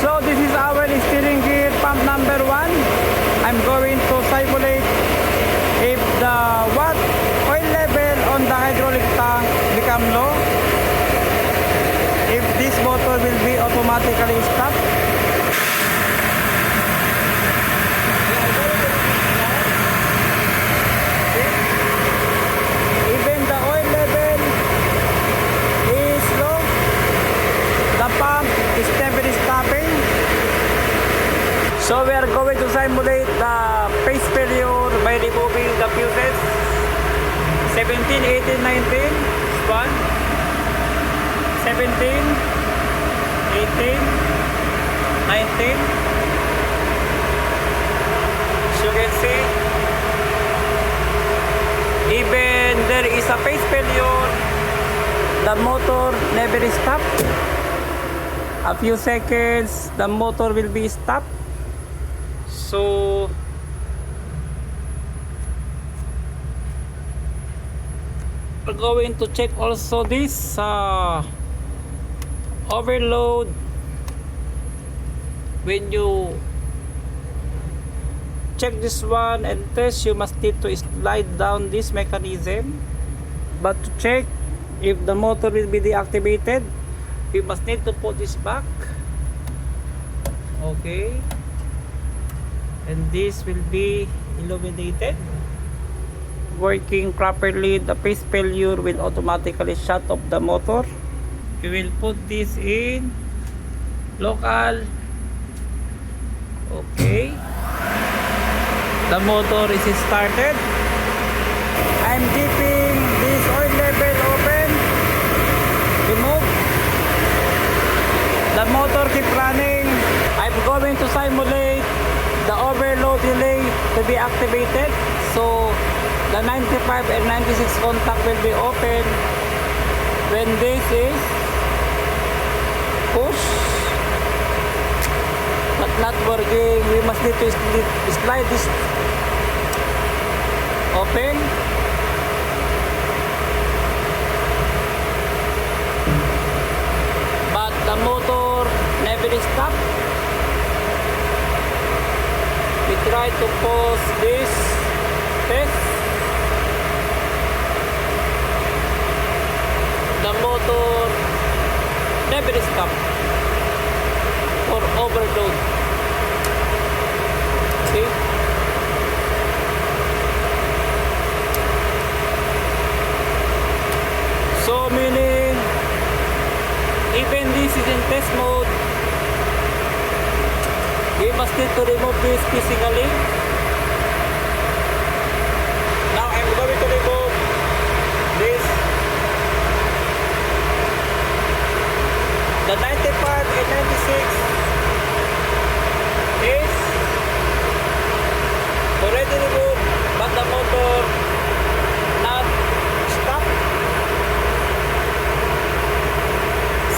So this is our steering gear pump number 1. I'm going to simulate if the oil level on the hydraulic tank become low, if this motor will be automatically stopped. Even the oil level is low, the pump is never stopping. So we are going to simulate the phase failure by removing the fuses. 17, 18, 19, 1, 17, 18, 19. As you can see, even there is a phase failure, the motor never stopped. A few seconds, the motor will be stopped. So we're going to check also this overload. When you check this one and test, you must need to slide down this mechanism. But to check if the motor will be deactivated, you must need to put this back. Okay, and this will be illuminated. Working properly, the phase failure will automatically shut off the motor. You will put this in local. Okay, the motor is started. I'm keeping this oil level open. Remove. The motor keep running. I'm going to simulate the overload relay to be activated. So the 95 and 96 contact will be open when this is push, but not working. We must need to slide this open. But the motor never stopped. We try to pause this test. The motor never stopped for overload. See? So meaning, even this is in test mode, we must need to remove this physically. Now I'm going to remove this. The 95 and 96 is already removed, but the motor not stopped.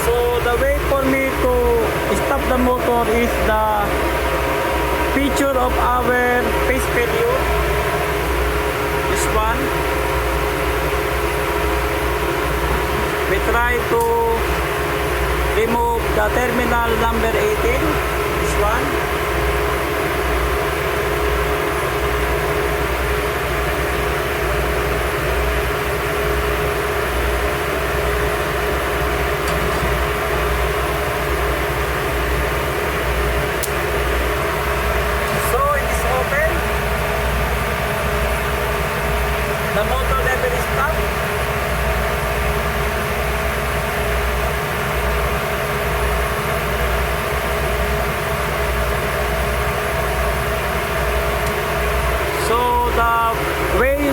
So the way for me to stop the motor is the picture of our phase failure. This one. We try to remove the terminal number 18. This one. So it is open. The motor never stopped.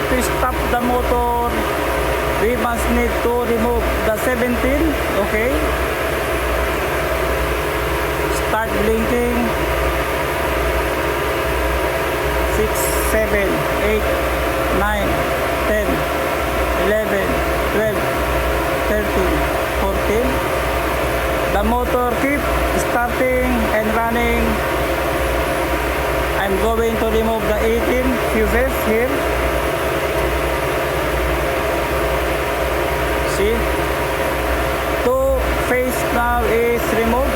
To stop the motor, we must need to remove the 17. Okay, start blinking. 6, 7, 8, 9, 10, 11, 12, 13, 14. The motor keep starting and running. I'm going to remove the 18 fuses here. See, 2 phase now is removed.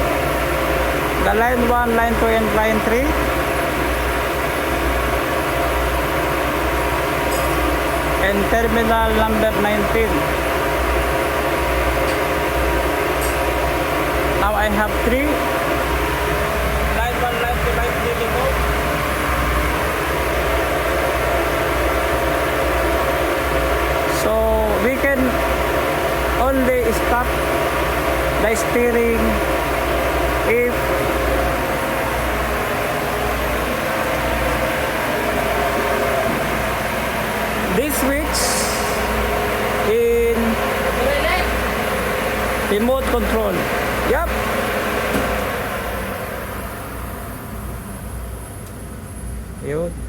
the line 1, line 2, and line 3. And terminal number 19. Now I have 3. Line 1, line 2, line 3 removed. So we can only stop the steering if this switch in remote control. Yep. Yun.